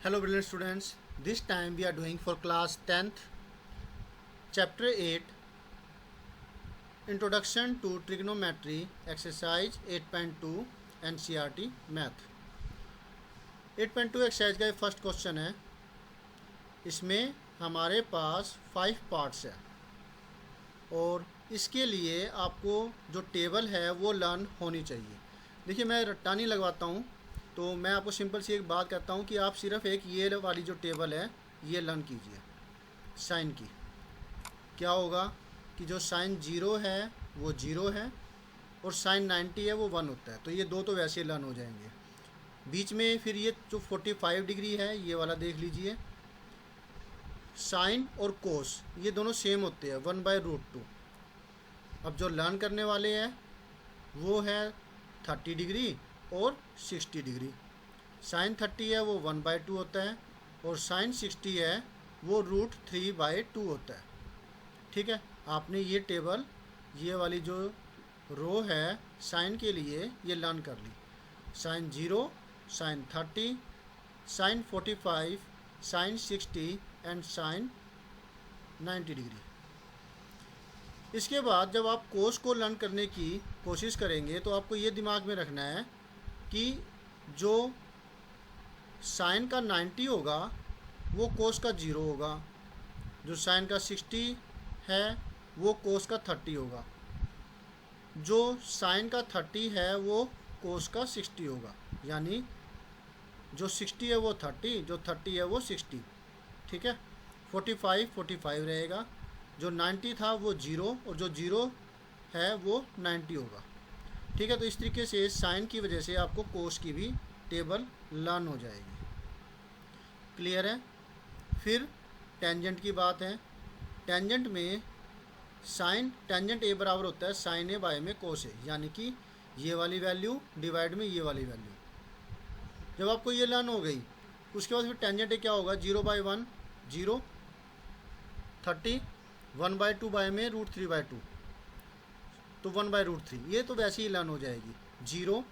Hello brilliant students, this time we are doing for class 10th chapter 8 introduction to trigonometry exercise 8.2 NCERT math 8.2 exercise का first question है। इसमें हमारे पास 5 parts है और इसके लिए आपको जो टेबल है वो लर्न होनी चाहिए। देखिए मैं रट्टा नहीं लगवाता हूँ, तो मैं आपको सिंपल सी एक बात कहता हूँ कि आप सिर्फ एक ये वाली जो टेबल है ये लर्न कीजिए। साइन की क्या होगा कि जो साइन 0 है वो 0 है और साइन 90 है वो 1 होता है, तो ये दो तो वैसे लर्न हो जाएंगे। बीच में फिर ये जो 45 डिग्री है ये वाला देख लीजिए। साइन और कोस ये दोनों सेम होते हैं 1/√2। अब जो लर्न करने वाले हैं वो है 30 डिग्री और 60 डिग्री। साइन 30 है वो 1/2 होता है और साइन 60 है वो √3/2 होता है। ठीक है, आपने ये टेबल ये वाली जो रो है साइन के लिए ये लर्न कर ली। Sine 0, sine 30, sine 45, sine 60 and sine 90 degree. इसके बाद जब आप कोस को लर्न करने की कोशिश करेंगे तो आपको ये दिमाग में रखना है कि जो साइन का 90 होगा वो कोस का 0 होगा, जो साइन का 60 है वो कोस का 30 होगा, जो साइन का 30 है वो कोस का 60 होगा। यानी जो 60 है वो 30, जो 30 है वो 60। ठीक है, 45 रहेगा, जो 90 था वो 0 और जो 0 है वो 90 होगा। ठीक है, तो इस तरीके से साइन की वजह से आपको कोस की भी टेबल लर्न हो जाएगी। क्लियर है। फिर टेंजेंट की बात है। टेंजेंट में साइन टेंजेंट ए बराबर होता है साइन ए बाय में कोस ए, यानी कि ये वाली वैल्यू डिवाइड में ये वाली वैल्यू। जब आपको ये लर्न हो गई उसके बाद फिर टेंजेंट ए क्या होगा 0/1 0, 30, 1/2 बाय में √3/2 तो 1/√3। ये तो वैसे ही लर्न हो जाएगी। 0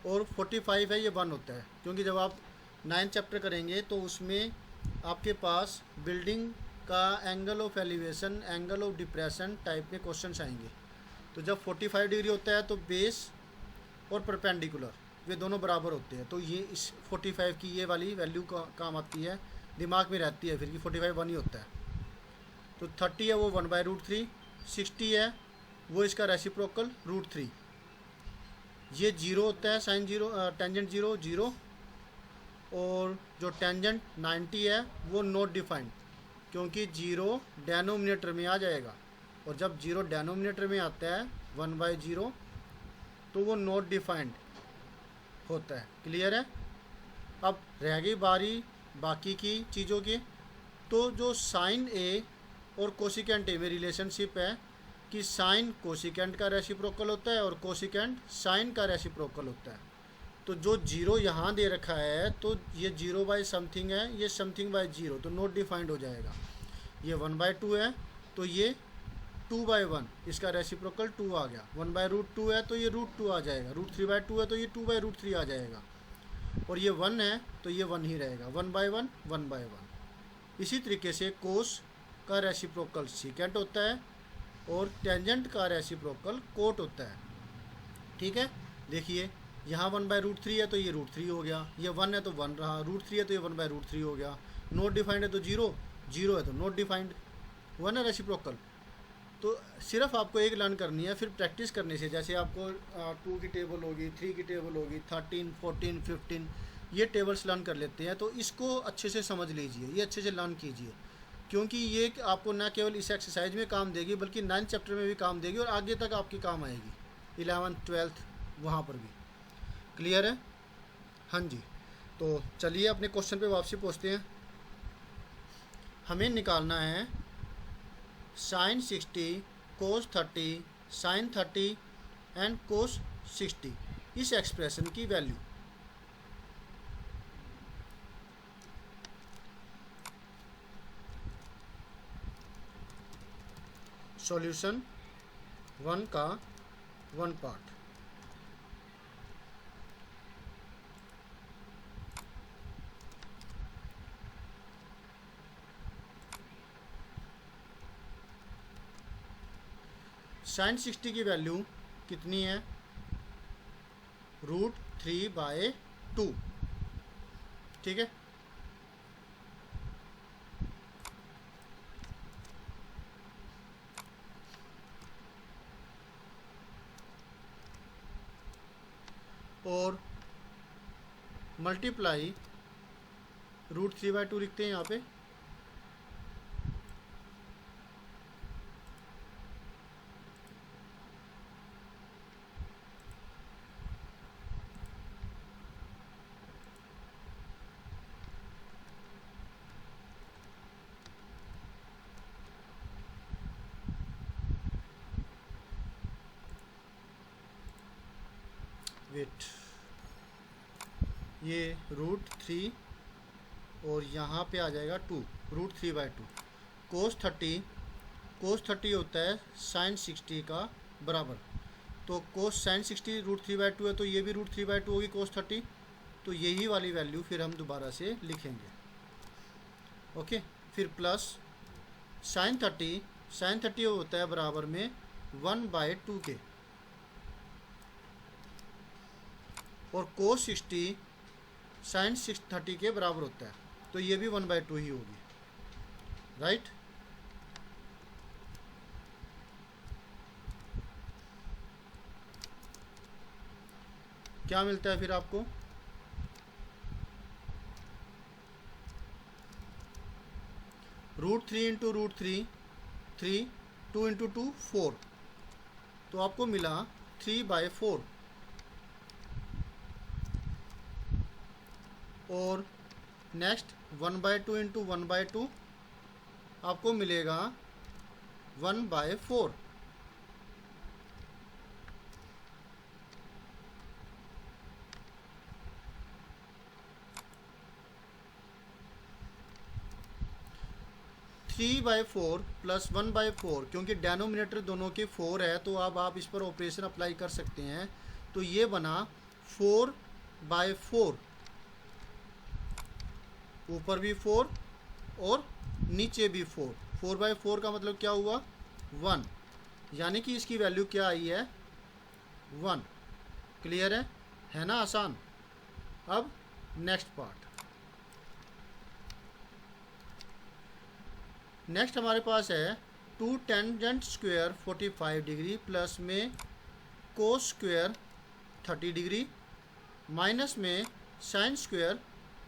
और 45 है ये 1 होता है, क्योंकि जब आप 9th चैप्टर करेंगे तो उसमें आपके पास बिल्डिंग का angle of elevation, angle of depression type में क्वेश्चन आएंगे। तो जब 45 डिग्री होता है तो बेस और परपेंडिकुलर वे दोनों बराबर होते हैं, तो ये इस 45 की ये वाली वैल्यू का काम आती है, दिमाग में रहती है फिर कि 45 1 ही होता है। तो 30 है वो 1/√3, 60 है वो इसका रेसिप्रोकल √3। ये 0 होता है साइन 0 टेंजेंट 0 0 और जो टेंजेंट 90 है वो नॉट डिफाइंड, क्योंकि 0 डेनोमिनेटर में आ जाएगा और जब 0 डेनोमिनेटर में आता है 1/0 तो वो नॉट डिफाइंड होता है। क्लियर है। अब रह गई बारी बाकी की चीज़ों की। तो जो साइन ए और कोसिकेंट ए में रिलेशनशिप है कि साइन कोसिकेंट का रेसिप्रोकल होता है और कोसिकेंट साइन का रेसिप्रोकल होता है। तो जो 0 यहाँ दे रखा है तो ये 0/समथिंग है, ये समथिंग/0, तो नॉट डिफाइंड हो जाएगा। ये 1/2 है तो ये 2/1, इसका रेसिप्रोकल 2 आ गया। 1/√2 है तो ये √2 आ जाएगा, √3/2 है तो ये 2/√3 आ जाएगा और ये 1 है तो ये 1 ही रहेगा। 1/1 1/1। इसी तरीके से कोस का रेसिप्रोकल सीकेंट होता है और टेंजेंट का रेसिप्रोकल कोट होता है। ठीक है, देखिए यहाँ 1/√3 है तो ये √3 हो गया, ये 1 है तो 1 रहा, √3 है तो ये 1/√3 हो गया, नॉट डिफाइंड है तो 0 0 है तो नॉट डिफाइंड, 1 है रेसिप्रोकल। तो सिर्फ आपको एक लर्न करनी है, फिर प्रैक्टिस करने से जैसे आपको 2 की टेबल होगी, 3 की टेबल होगी, 13 14 15 ये टेबल्स लर्न कर लेते हैं। तो इसको अच्छे से समझ लीजिए, ये अच्छे से लर्न कीजिए, क्योंकि ये आपको न केवल इस एक्सरसाइज में काम देगी बल्कि 9th चैप्टर में भी काम देगी और आगे तक आपकी काम आएगी 11th 12th वहाँ पर भी। क्लियर है। हाँ जी, तो चलिए अपने क्वेश्चन पे वापसी पहुँचते हैं। हमें निकालना है sine 60, cos 30, sine 30 and cos 60 इस एक्सप्रेशन की वैल्यू। सॉल्यूशन 1 का 1 पार्ट। साइन 60 की वैल्यू कितनी है? √3/2। ठीक है, और मल्टीप्लाई √3/2 लिखते हैं यहाँ पे। वेट, ये √3 और यहाँ पे आ जाएगा 2, √3/2। कोस 30 होता है साइन 60 का बराबर। तो कोस साइन 60 √3/2 है, तो ये भी √3/2 होगी कोस 30। तो यही वाली वैल्यू फिर हम दोबारा से लिखेंगे। ओके, फिर प्लस साइन 30 होता है बराबर में 1/2 के, और कोस 60 साइन 30 के बराबर होता है, तो ये भी 1/2 ही होगी। राइट, क्या मिलता है फिर आपको? √3 इंटू √3 3, 2 इंटू 2 4, तो आपको मिला 3/4। और नेक्स्ट 1/2 इंटू 1/2 आपको मिलेगा 1/4। थ्री बाई फोर प्लस 1/4, क्योंकि डेनोमिनेटर दोनों के 4 है, तो अब आप इस पर ऑपरेशन अप्लाई कर सकते हैं। तो ये बना 4/4, ऊपर भी 4 और नीचे भी 4। 4/4 का मतलब क्या हुआ? 1, यानी कि इसकी वैल्यू क्या आई है? 1। क्लियर है ना? आसान। अब नेक्स्ट पार्ट। नेक्स्ट हमारे पास है 2 टेंजेंट स्क्वायर 45 डिग्री प्लस में कोस स्क्वायर 30 डिग्री माइनस में साइन स्क्वायर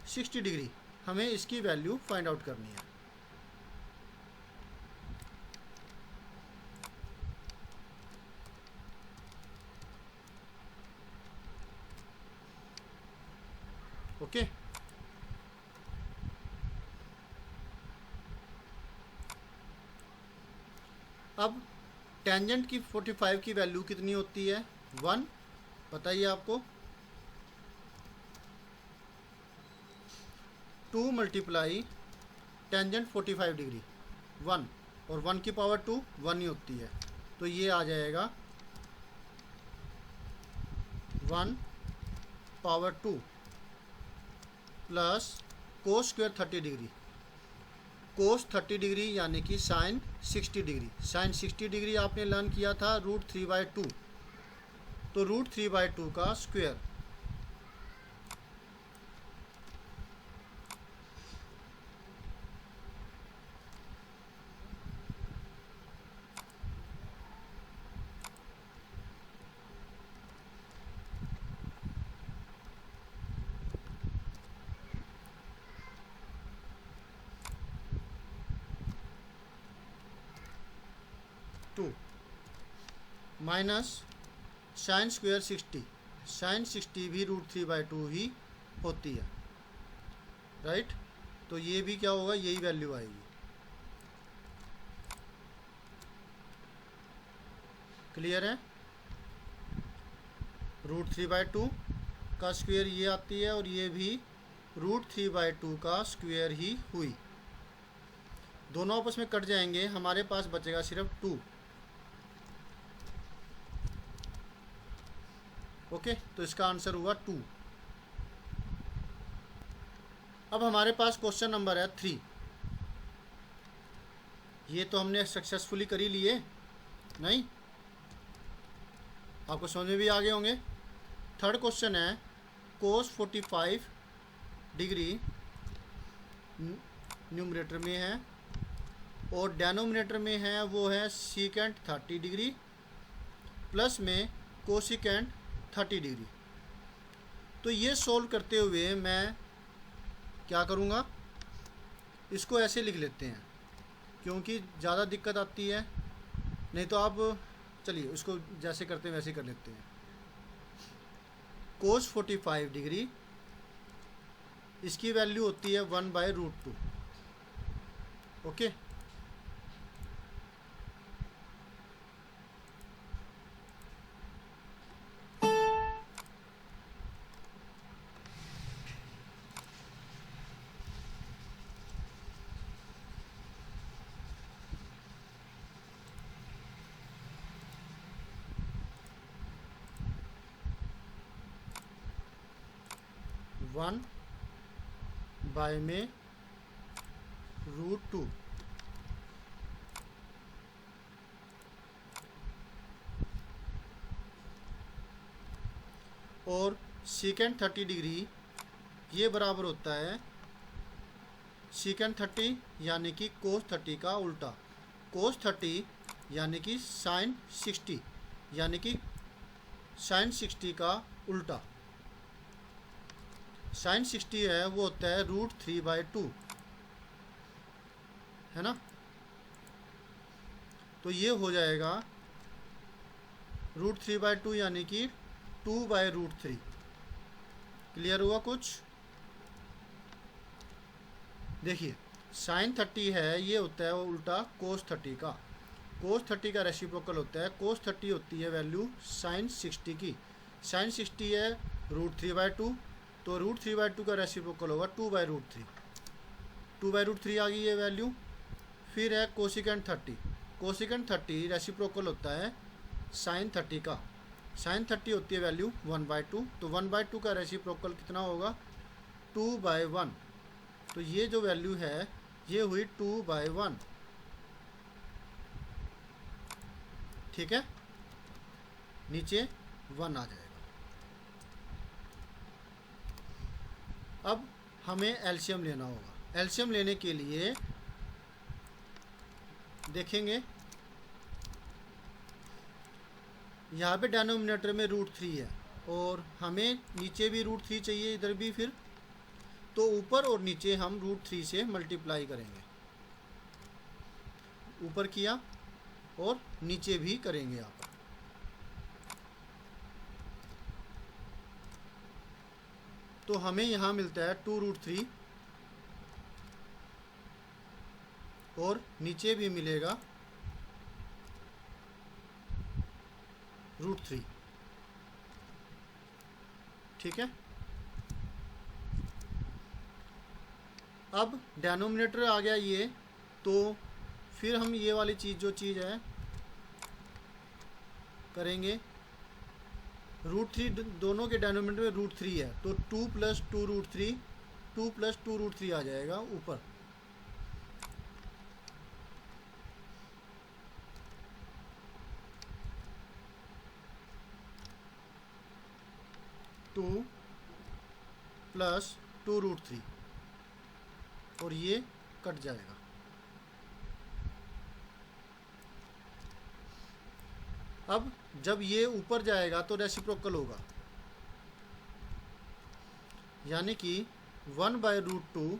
60 डिग्री। हमें इसकी वैल्यू फाइंड आउट करनी है। ओके, अब टेंजेंट की 45 की वैल्यू कितनी होती है? 1। बताइए आपको। 2 मल्टीप्लाई टेंजेंट 45 डिग्री 1, और 1 की पावर 2 1 ही होती है, तो ये आ जाएगा 1 power 2 plus cos square 30 degree. Cos 30 degree यानी कि साइन 60 डिग्री। साइन 60 डिग्री आपने लर्न किया था √3/2, तो √3/2 का square. Minus sine square 60। Sine 60 भी √3/2 ही होती है। राइट, तो ये भी क्या होगा? यही वैल्यू आएगी। क्लियर है? √3/2 का स्क्वायर ये आती है, और ये भी √3/2 का स्क्वायर ही हुई। दोनों आपस में कट जाएंगे, हमारे पास बचेगा सिर्फ 2। ओके, तो इसका आंसर हुआ 2। अब हमारे पास क्वेश्चन नंबर है 3। ये तो हमने सक्सेसफुली कर ही लिए नहीं? आपको समझ में भी आ गए होंगे। थर्ड क्वेश्चन है कोस 45 डिग्री न्यूमरेटर में है और डेनोमिनेटर में है वो है सीकेंट 30 डिग्री प्लस में कोसिकेंट 30 डिग्री। तो ये सोल्व करते हुए मैं क्या करूँगा, इसको ऐसे लिख लेते हैं क्योंकि ज़्यादा दिक्कत आती है, नहीं तो आप चलिए उसको जैसे करते हैं वैसे कर लेते हैं। कोस 45 डिग्री इसकी वैल्यू होती है 1/√2। ओके, वन बाय में √2 और सीकेंट 30 डिग्री ये बराबर होता है सीकेंट 30 यानी कि कोस 30 का उल्टा, कोस 30 यानी कि साइन 60 यानी कि साइन 60 का उल्टा। साइन 60 है वो होता है √3/2, है ना। तो ये हो जाएगा √3/2 यानी कि 2/√3। क्लियर हुआ कुछ? देखिए साइन 30 है ये होता है वो उल्टा कोस 30 का, कोस 30 का रेसिप्रोकल होता है, कोस 30 होती है वैल्यू साइन 60 की, साइन 60 है √3/2, तो √3/2 का रेसिप्रोकल होगा 2/√3, 2/√3 आ गई ये वैल्यू। फिर है कोसिकेंट 30, कोसिकेंट 30 रेसिप्रोकल होता है साइन 30 का, साइन 30 होती है वैल्यू 1/2, तो 1/2 का रेसिप्रोकल कितना होगा 2/1, तो ये जो वैल्यू है ये हुई 2/1। ठीक है, नीचे 1 आ जाएगा। अब हमें एलसीएम लेना होगा। एलसीएम लेने के लिए देखेंगे यहाँ पे डेनोमिनेटर में √3 है और हमें नीचे भी √3 चाहिए, इधर भी, फिर तो ऊपर और नीचे हम √3 से मल्टीप्लाई करेंगे, ऊपर किया और नीचे भी करेंगे यहाँ पर। तो हमें यहाँ मिलता है 2√3 और नीचे भी मिलेगा √3। ठीक है, अब डेनोमिनेटर आ गया ये, तो फिर हम ये वाली चीज़ जो चीज़ है करेंगे, √3 दोनों के डेनोमिनेटर में √3 है तो 2 + 2√3, 2 + 2√3 आ जाएगा ऊपर। टू प्लस 2√3 और ये कट जाएगा। अब जब ये ऊपर जाएगा तो रेसिप्रोकल होगा, यानी कि 1/√2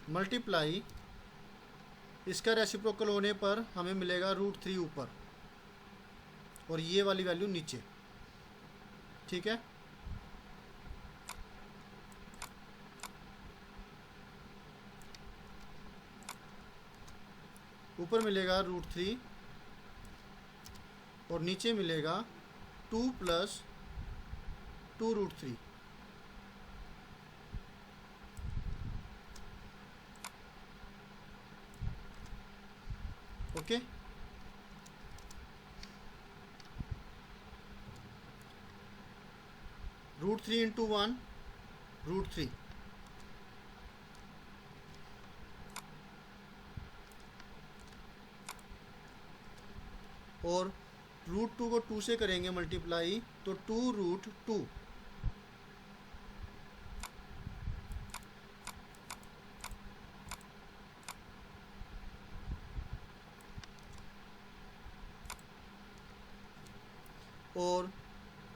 मल्टीप्लाई इसका रेसिप्रोकल होने पर हमें मिलेगा √3 ऊपर और ये वाली वैल्यू नीचे। ठीक है, ऊपर मिलेगा √3 और नीचे मिलेगा 2 + 2√3। ओके, √3 × 1 √3, और रूट टू को 2 से करेंगे मल्टीप्लाई तो 2√2। और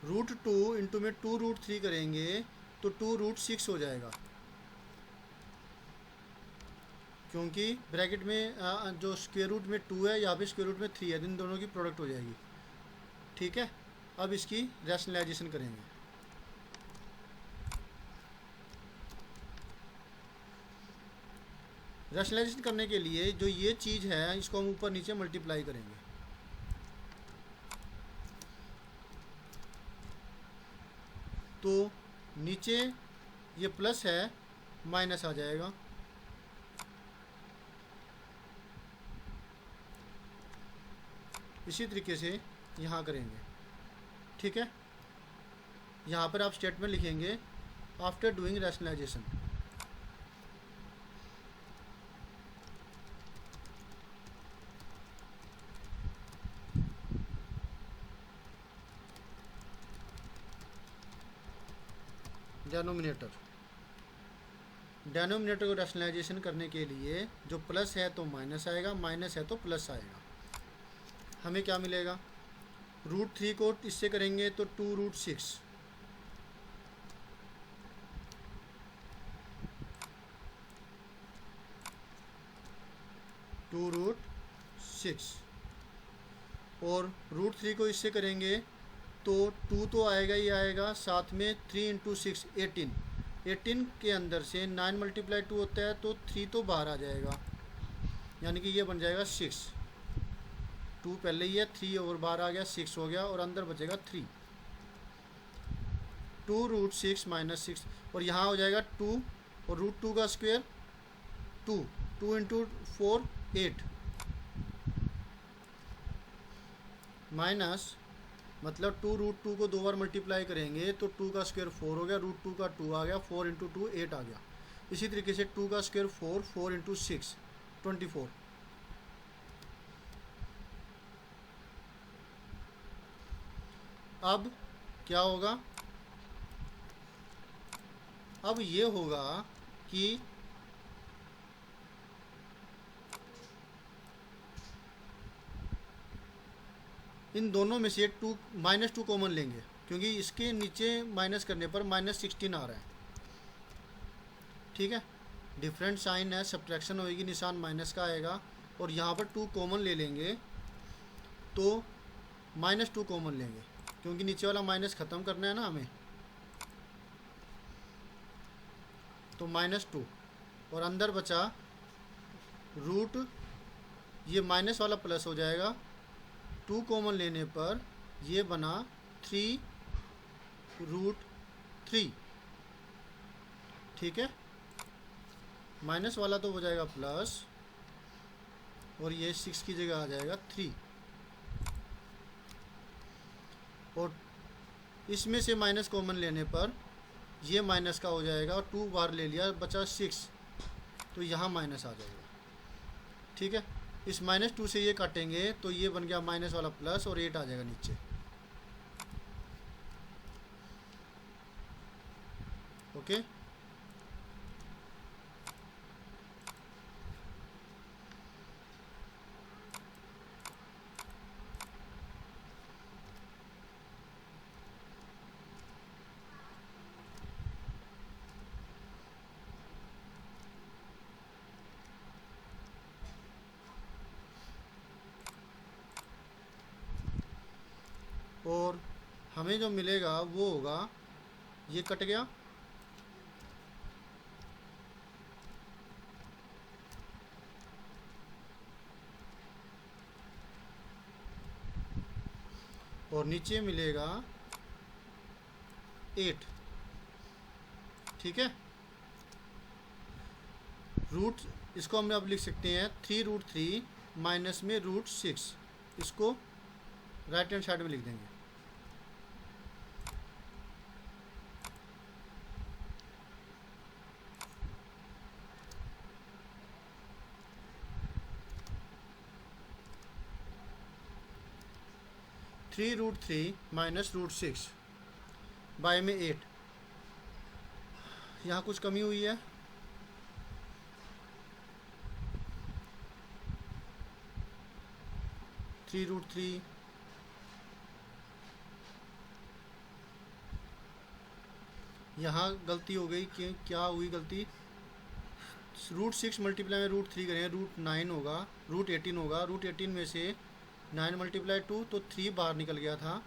√2 इंटू में 2√3 करेंगे तो 2√6 हो जाएगा, क्योंकि ब्रैकेट में जो स्क्वायर रूट में 2 है, यहाँ पे स्क्वायर रूट में 3 है, इन दोनों की प्रोडक्ट हो जाएगी। ठीक है, अब इसकी रैशनलाइजेशन करेंगे। रैशनलाइजेशन करने के लिए जो ये चीज़ है इसको हम ऊपर नीचे मल्टीप्लाई करेंगे। तो नीचे ये प्लस है, माइनस आ जाएगा। इसी तरीके से यहाँ करेंगे। ठीक है, यहाँ पर आप स्टेटमेंट लिखेंगे आफ्टर डूइंग रैशनलाइजेशन। डेनोमिनेटर को रैशनलाइजेशन करने के लिए जो प्लस है तो माइनस आएगा, माइनस है तो प्लस आएगा। हमें क्या मिलेगा, √3 को इससे करेंगे तो 2√6, और √3 को इससे करेंगे तो 2 तो आएगा ही आएगा, साथ में 3 × 6 18 के अंदर से 9 × 2 होता है तो 3 तो बाहर आ जाएगा, यानी कि ये बन जाएगा 6। 2 पहले ही है, 3 और बाहर आ गया, 6 हो गया और अंदर बचेगा 3। 2√6 - 6 और यहाँ हो जाएगा 2 और √2 का स्क्वायर 2 × 4 8 माइनस, मतलब 2√2 को 2 बार मल्टीप्लाई करेंगे तो 2 का स्क्वायर 4 हो गया, √2 का 2 आ गया, 4 × 2 8 आ गया। इसी तरीके से 2 का स्क्वायर 4 × 6 24। अब क्या होगा, अब ये होगा कि इन दोनों में से -2 कॉमन लेंगे, क्योंकि इसके नीचे माइनस करने पर -16 आ रहा है। ठीक है, डिफरेंट साइन है, सब्ट्रैक्शन होएगी, निशान माइनस का आएगा और यहाँ पर 2 कॉमन ले लेंगे तो -2 कॉमन लेंगे, क्योंकि नीचे वाला माइनस ख़त्म करना है ना हमें। तो -2 और अंदर बचा रूट, ये माइनस वाला प्लस हो जाएगा, 2 कॉमन लेने पर ये बना 3√3। ठीक है, माइनस वाला तो हो जाएगा प्लस और ये 6 की जगह आ जाएगा 3, और इसमें से माइनस कॉमन लेने पर ये माइनस का हो जाएगा और 2 बार ले लिया, बचा 6, तो यहाँ माइनस आ जाएगा। ठीक है, इस -2 से ये काटेंगे तो ये बन गया माइनस वाला प्लस और 8 आ जाएगा नीचे। ओके, और हमें जो मिलेगा वो होगा, ये कट गया, और नीचे मिलेगा 8। ठीक है, रूट इसको हम अब लिख सकते हैं 3√3 माइनस में √6, इसको राइट हैंड साइड में लिख देंगे। 3√3 माइनस √6 बाय में 8। यहाँ कुछ कमी हुई है, √3 यहाँ गलती हो गई। क्या हुई गलती? √6 मल्टीप्लाई में √3 करें, √9 होगा, √18 होगा। √18 में से 9 मल्टीप्लाई 2 तो 3 बाहर निकल गया था,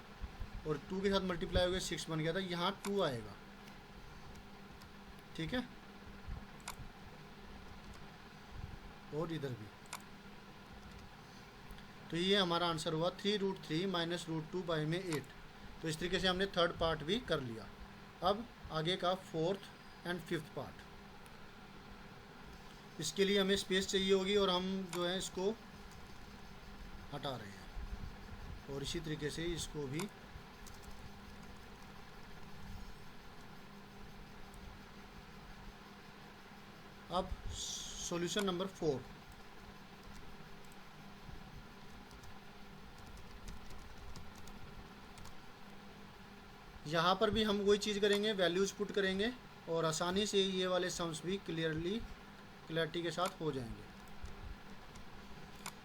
और 2 के साथ मल्टीप्लाई हो गया 6 बन गया था। यहाँ 2 आएगा, ठीक है। और इधर भी, तो ये हमारा आंसर हुआ 3√3 माइनस √2 बाई में 8। तो इस तरीके से हमने थर्ड पार्ट भी कर लिया। अब आगे का फोर्थ एंड फिफ्थ पार्ट, इसके लिए हमें स्पेस चाहिए होगी, और हम जो है इसको हटा रहे हैं, और इसी तरीके से इसको भी अब सॉल्यूशन नंबर 4। यहाँ पर भी हम वही चीज़ करेंगे, वैल्यूज़ पुट करेंगे, और आसानी से ये वाले सम्स भी क्लियरिटी के साथ हो जाएंगे।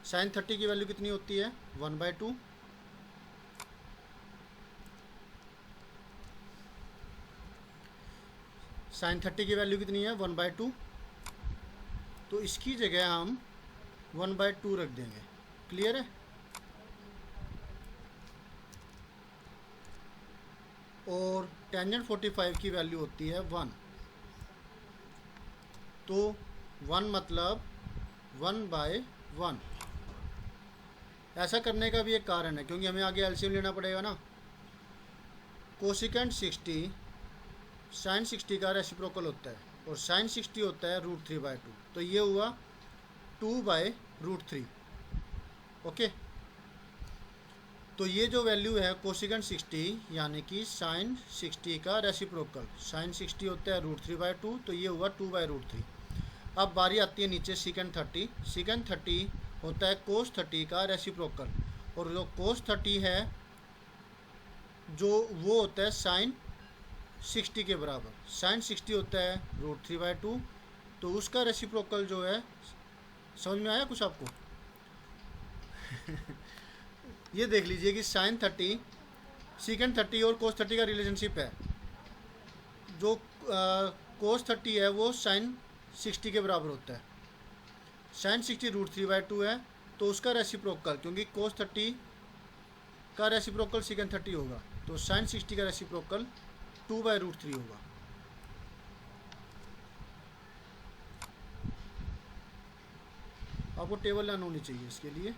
sin 30 की वैल्यू कितनी होती है? 1/2। sin 30 की वैल्यू कितनी है? 1/2। तो इसकी जगह हम 1/2 रख देंगे। क्लियर है? और टेंजेंट 45 की वैल्यू होती है 1। तो 1 मतलब 1/1। ऐसा करने का भी एक कारण है, क्योंकि हमें आगे एलसीएम लेना पड़ेगा ना। कोसिकेंट 60 sin 60 का रेसिप्रोकल होता है, और sin 60 होता है √3/2। तो ये हुआ 2/√3। ओके, तो ये जो वैल्यू है कोसिकेंट 60 यानी कि sin 60 का रेसिप्रोकल, sin 60 होता है √3/2, तो ये हुआ 2/√3। अब बारी आती है नीचे सीकेंट 30। सीकेंट 30 होता है cos 30 का रेसिप्रोकल, और जो cos 30 है जो वो होता है sin 60 के बराबर। sin 60 होता है √3/2, तो उसका रेसिप्रोकल जो है, समझ में आया कुछ आपको? ये देख लीजिए कि sin 30 सीकेंट 30 और cos 30 का रिलेशनशिप है। जो cos 30 है वो sin 60 के बराबर होता है। sin 60 √3/2 है, तो उसका रेसिप्रोकल, क्योंकि cos 30 का रेसिप्रोकल सीकेंट 30 होगा, तो sin 60 का रेसिप्रोकल 2/√3 होगा। आपको टेबल लाइन होनी चाहिए इसके लिए,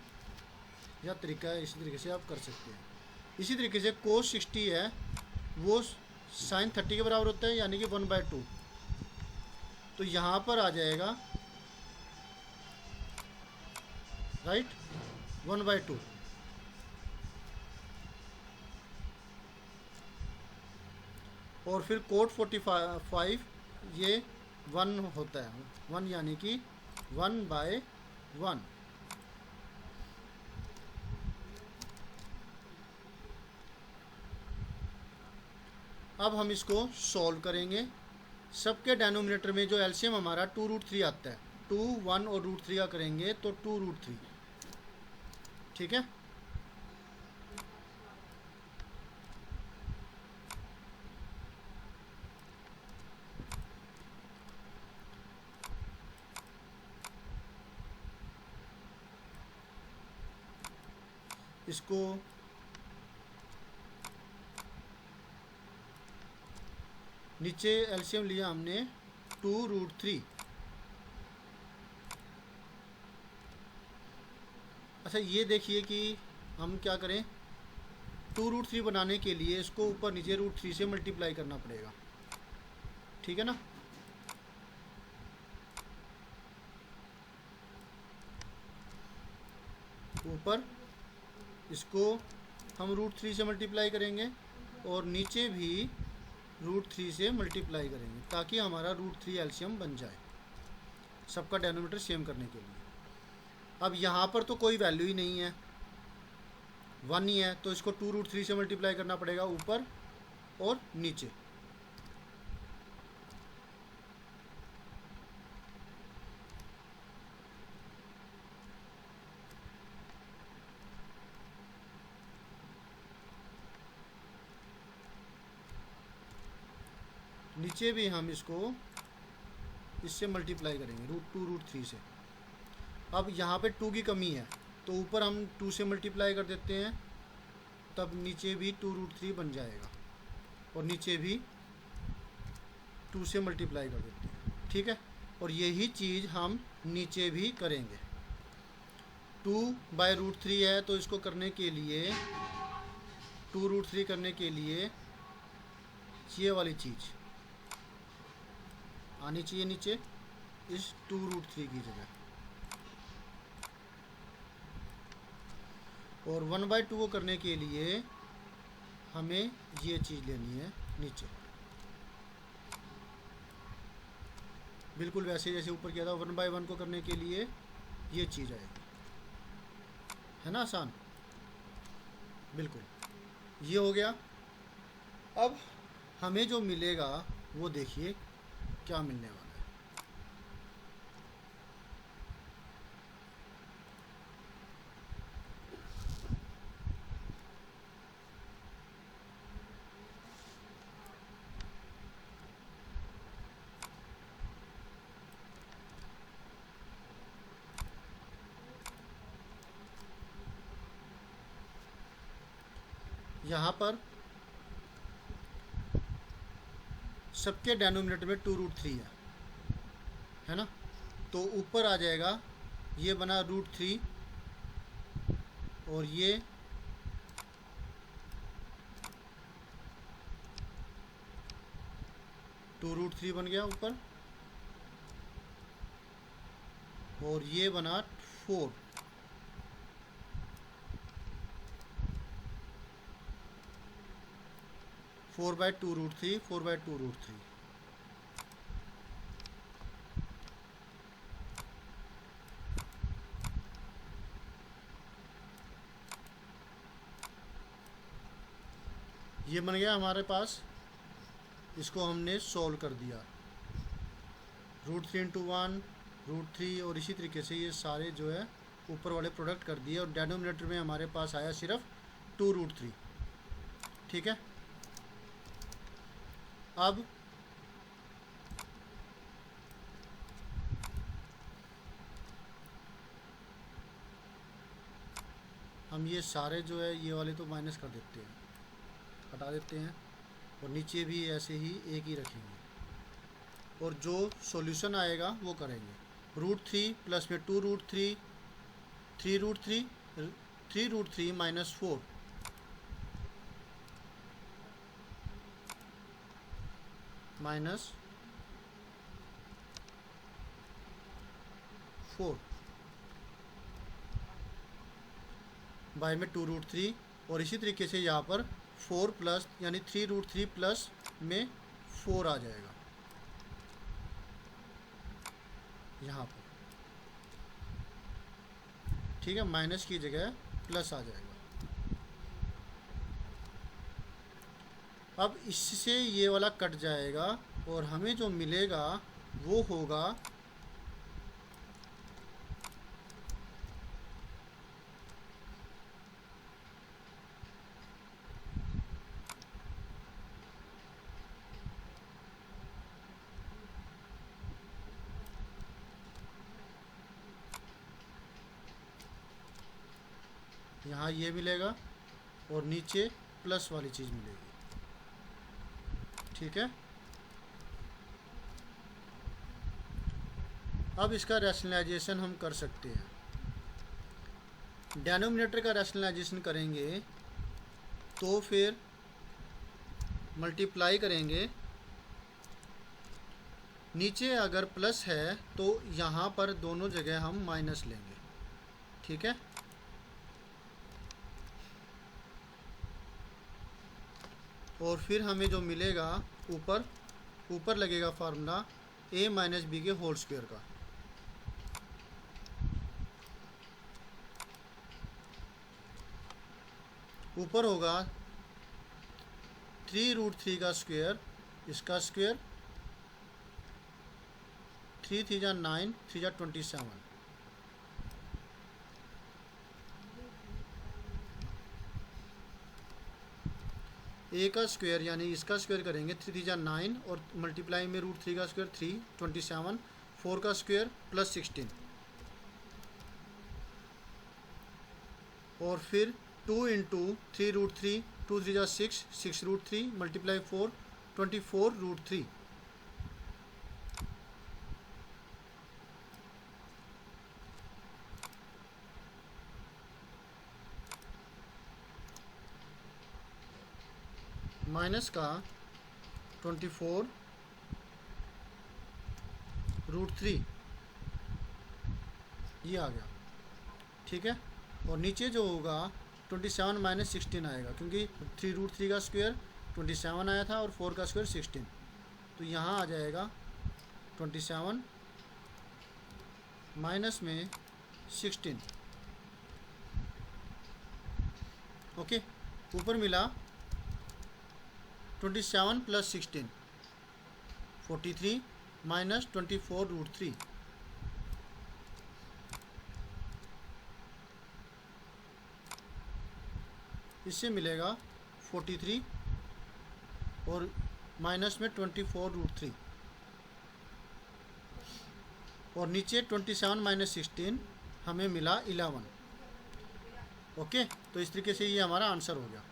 यह तरीका है, इसी तरीके से आप कर सकते हैं। इसी तरीके से cos 60 है वो sin 30 के बराबर होता है, यानी कि 1/2। तो यहाँ पर आ जाएगा राइट 1/2। और फिर कोट 45 ये 1 होता है, 1 यानी कि 1/1। अब हम इसको सॉल्व करेंगे। सबके डेनोमिनेटर में जो एलसीएम हमारा 2√3 आता है, 2, 1 और √3 का करेंगे तो 2√3। ठीक है, इसको नीचे एलसीएम लिया हमने 2√3। अच्छा ये देखिए कि हम क्या करें, 2√3 बनाने के लिए इसको ऊपर नीचे √3 से मल्टीप्लाई करना पड़ेगा। ठीक है ना? ऊपर इसको हम √3 से मल्टीप्लाई करेंगे, और नीचे भी √3 से मल्टीप्लाई करेंगे, ताकि हमारा √3 एलसीएम बन जाए, सबका डेनोमीटर सेम करने के लिए। अब यहाँ पर तो कोई वैल्यू ही नहीं है, 1 ही है तो इसको 2√3 से मल्टीप्लाई करना पड़ेगा ऊपर और नीचे। नीचे भी हम इसको इससे मल्टीप्लाई करेंगे √2√3 से। अब यहाँ पे 2 की कमी है तो ऊपर हम 2 से मल्टीप्लाई कर देते हैं, तब नीचे भी 2√3 बन जाएगा और नीचे भी 2 से मल्टीप्लाई कर देते हैं। ठीक है, और यही चीज़ हम नीचे भी करेंगे। 2/√3 है तो इसको करने के लिए 2√3 करने के लिए ये वाली चीज़ आनी चाहिए नीचे इस 2√3 की जगह, और 1/2 को करने के लिए हमें ये चीज़ लेनी है नीचे, बिल्कुल वैसे जैसे ऊपर किया था। 1/1 को करने के लिए ये चीज़ आएगी, है ना, आसान, बिल्कुल। ये हो गया। अब हमें जो मिलेगा वो देखिए क्या मिलने वाला है। यहाँ पर सबके डेनोमिनेटर में 2√3 है ना, तो ऊपर आ जाएगा, ये बना √3 और ये √2 बन गया ऊपर, और ये बना 4, four by two root three. ये बन गया हमारे पास, इसको हमने सॉल्व कर दिया। √3 × 1 √3 और इसी तरीके से ये सारे जो है ऊपर वाले प्रोडक्ट कर दिए, और डेनोमिनेटर में हमारे पास आया सिर्फ 2√3। ठीक है, अब हम ये सारे जो है ये वाले तो माइनस कर देते हैं, हटा देते हैं, और नीचे भी ऐसे ही एक ही रखेंगे, और जो सॉल्यूशन आएगा वो करेंगे। √3 प्लस में 2√3 3√3 3√3 माइनस 4 माइनस 4 बाय में 2√3, और इसी तरीके से यहाँ पर 4 प्लस यानी 3√3 प्लस में 4 आ जाएगा यहाँ पर। ठीक है, माइनस की जगह प्लस आ जाएगा। अब इससे ये वाला कट जाएगा और हमें जो मिलेगा वो होगा यहाँ ये मिलेगा और नीचे प्लस वाली चीज़ मिलेगी। ठीक है, अब इसका रैशनलाइजेशन हम कर सकते हैं। डेनोमिनेटर का रैशनलाइजेशन करेंगे तो फिर मल्टीप्लाई करेंगे, नीचे अगर प्लस है तो यहाँ पर दोनों जगह हम माइनस लेंगे। ठीक है, और फिर हमें जो मिलेगा ऊपर लगेगा फार्मूला a माइनस बी के होल स्क्वायर का। ऊपर होगा 3√3 का स्क्वायर, इसका स्क्वायर, 3 3 जा 9, 3 जा 27, ए का स्क्वायर यानी इसका स्क्वायर करेंगे 3 3 जा 9 और मल्टीप्लाई में √3 का स्क्वायर 3, 27, 4 का स्क्वायर प्लस 16 और फिर 2 इंटू 3√3, 2 3 जा 6, 6√3 मल्टीप्लाई 4, 24√3 माइनस का 24√3 ये आ गया। ठीक है, और नीचे जो होगा 27 माइनस 16 आएगा, क्योंकि 3√3 का स्क्वायर 27 आया था और 4 का स्क्वायर 16, तो यहाँ आ जाएगा 27 माइनस में 16। ओके, ऊपर मिला 27 प्लस 16, 43 माइनस 24√3, इससे मिलेगा 43 और माइनस में 24√3 और नीचे 27 माइनस 16 हमें मिला 11। ओके, तो इस तरीके से ये हमारा आंसर हो गया।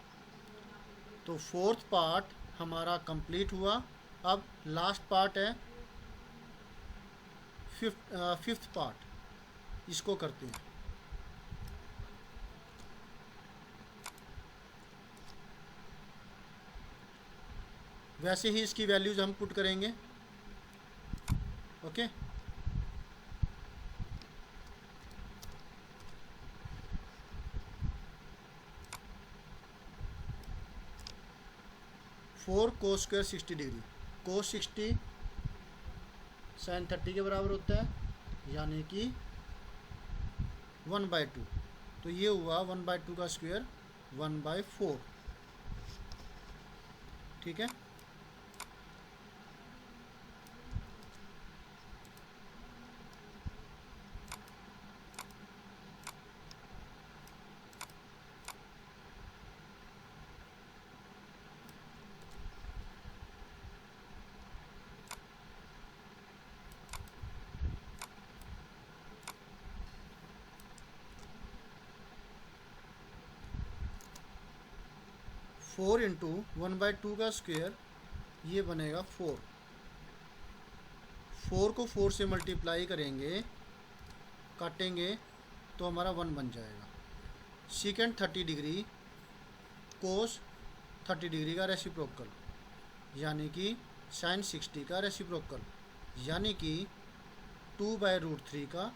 तो फोर्थ पार्ट हमारा कंप्लीट हुआ। अब लास्ट पार्ट है फिफ्थ पार्ट, इसको करते हैं। वैसे ही इसकी वैल्यूज हम पुट करेंगे। Okay, four cos square 60 degree, cos 60 sine 30 के बराबर होता है, यानी कि 1/2। तो ये हुआ 1/2 का स्क्वायर 1/4। ठीक है, फोर इंटू 1/2 का स्क्वायर ये बनेगा 4। 4 को 4 से मल्टीप्लाई करेंगे, काटेंगे तो हमारा 1 बन जाएगा। सीकेंड 30 डिग्री कोस 30 डिग्री का रेसिप्रोकल, यानी कि साइन 60 का रेसिप्रोकल, यानी कि 2/√3 का।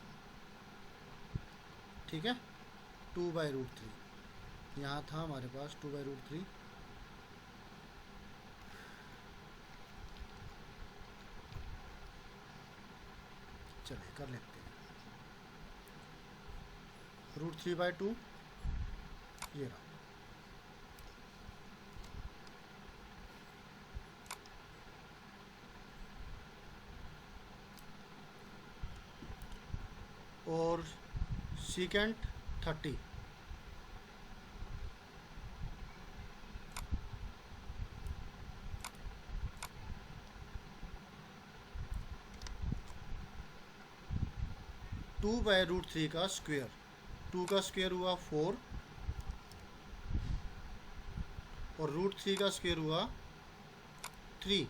ठीक है, 2/√3 यहाँ था हमारे पास 2/√3। चलिए कर लेते हैं। √3/2 ये रहा। और सीकेंट 30 2/√3 का स्क्वायर, 2 का स्क्वायर हुआ 4 और √3 का स्क्वायर हुआ 3।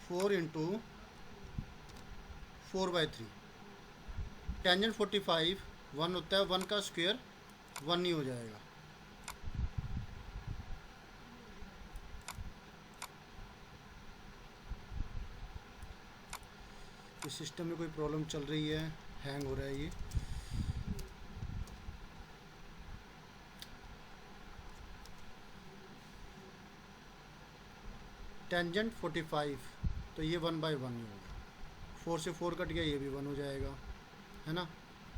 Four into 4/3। टेंजेंट 45 1 होता है, 1 का स्क्वायर 1 ही हो जाएगा। इस सिस्टम में कोई प्रॉब्लम चल रही है, हैंग हो रहा है ये। टेंजेंट 45 तो ये 1/1 ही होगा। 4 से 4 कट गया, ये भी 1 हो जाएगा, है ना।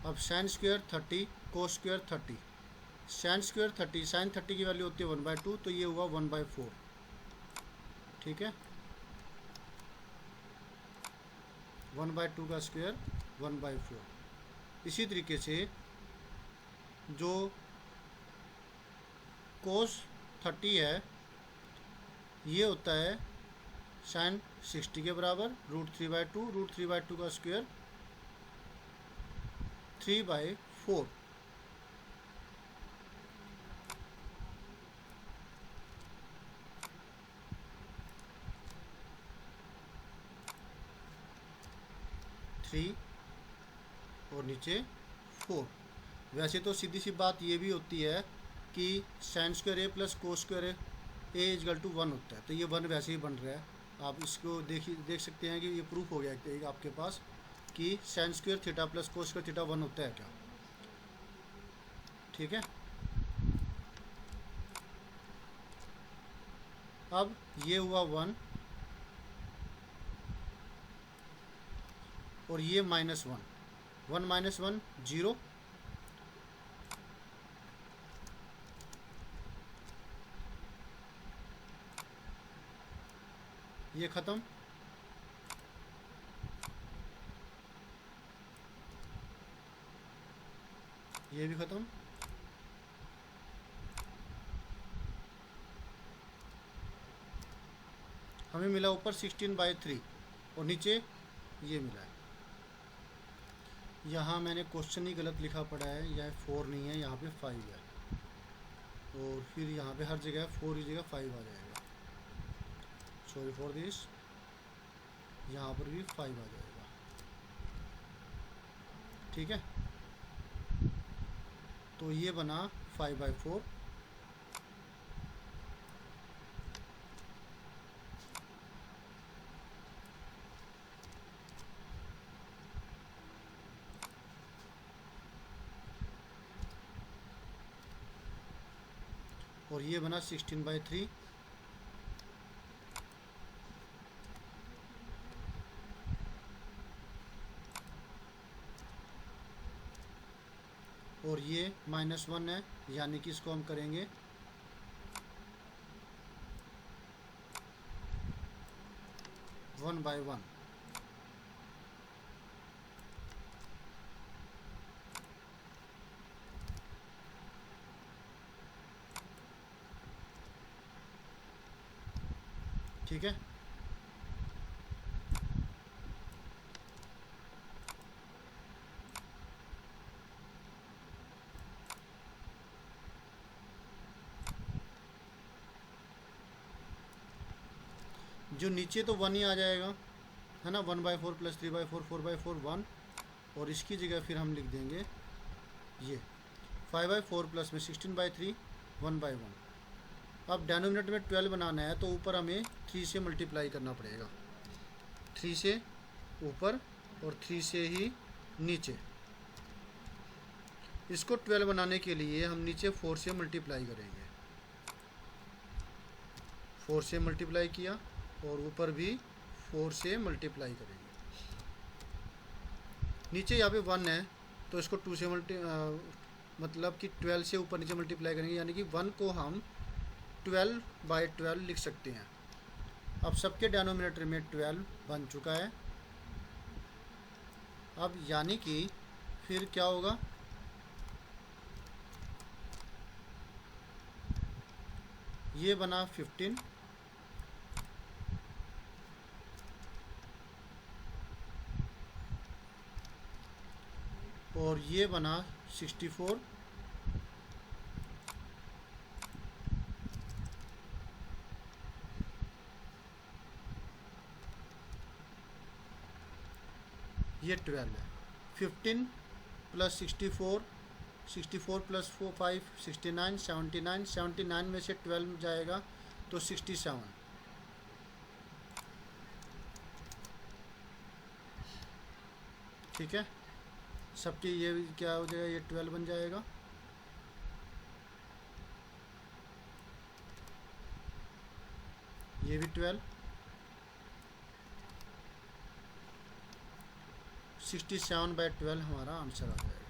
अब sine square 30 cos square 30, sine square 30, sine 30 की वैल्यू होती है 1/2, तो ये हुआ 1/4, ठीक है। 1/2 का स्क्वायर 1/4। इसी तरीके से जो कोस 30 है ये होता है साइन 60 के बराबर, √3/2, √3/2 का स्क्वायर 3/4। थ्री और नीचे 4। वैसे तो सीधी सी बात ये भी होती है कि sine square A plus cos square A equal to 1 होता है, तो ये 1 वैसे ही बन रहा है। आप इसको देख सकते हैं कि ये प्रूफ हो गया एक आपके पास कि sine square theta plus cos square theta 1 होता है क्या, ठीक है। अब ये हुआ 1 और ये -1, 1 - 1 0, ये ख़त्म, ये भी ख़त्म, हमें मिला ऊपर 16/3 और नीचे ये मिला है। यहाँ मैंने क्वेश्चन ही गलत लिखा पड़ा है, यह 4 नहीं है, यहाँ पे 5 है, और फिर यहाँ पे हर जगह 4 की जगह 5 आ जाएगा, सॉरी फॉर दिस, यहाँ पर भी 5 आ जाएगा, ठीक है। तो ये बना 5/4, और ये बना 16/3, और ये -1 है, यानी कि इसको हम करेंगे 1/1, ठीक है। जो नीचे तो 1 ही आ जाएगा, है ना, 1/4 + 3/4 4/4 1, और इसकी जगह फिर हम लिख देंगे ये 5/4 प्लस में 16/3 1/1। अब डेनोमिनेटर में 12 बनाना है तो ऊपर हमें 3 से मल्टीप्लाई करना पड़ेगा, 3 से ऊपर और 3 से ही नीचे। इसको 12 बनाने के लिए हम नीचे 4 से मल्टीप्लाई करेंगे, 4 से मल्टीप्लाई किया और ऊपर भी 4 से मल्टीप्लाई करेंगे। नीचे यहाँ पे 1 है तो इसको 2 से मतलब कि 12 से ऊपर नीचे मल्टीप्लाई करेंगे, यानी कि 1 को हम 12/12 लिख सकते हैं। अब सबके डेनोमिनेटर में 12 बन चुका है। अब यानी कि फिर क्या होगा, ये बना 15 और ये बना 64 ये 12 है। 15 + 64, 64 + 4 5 69, 79, 79 में से 12 जाएगा तो 67, ठीक है। सबकी ये क्या हो जाएगा, ये 12 बन जाएगा, ये भी 12, 67/12 हमारा आंसर आ जाएगा।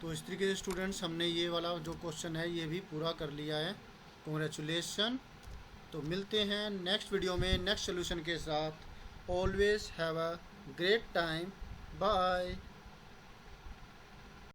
तो इस तरीके से स्टूडेंट्स हमने ये वाला जो क्वेश्चन है ये भी पूरा कर लिया है। कॉन्ग्रेचुलेसन। तो मिलते हैं नेक्स्ट वीडियो में नेक्स्ट सोल्यूशन के साथ। Always have a great time. Bye.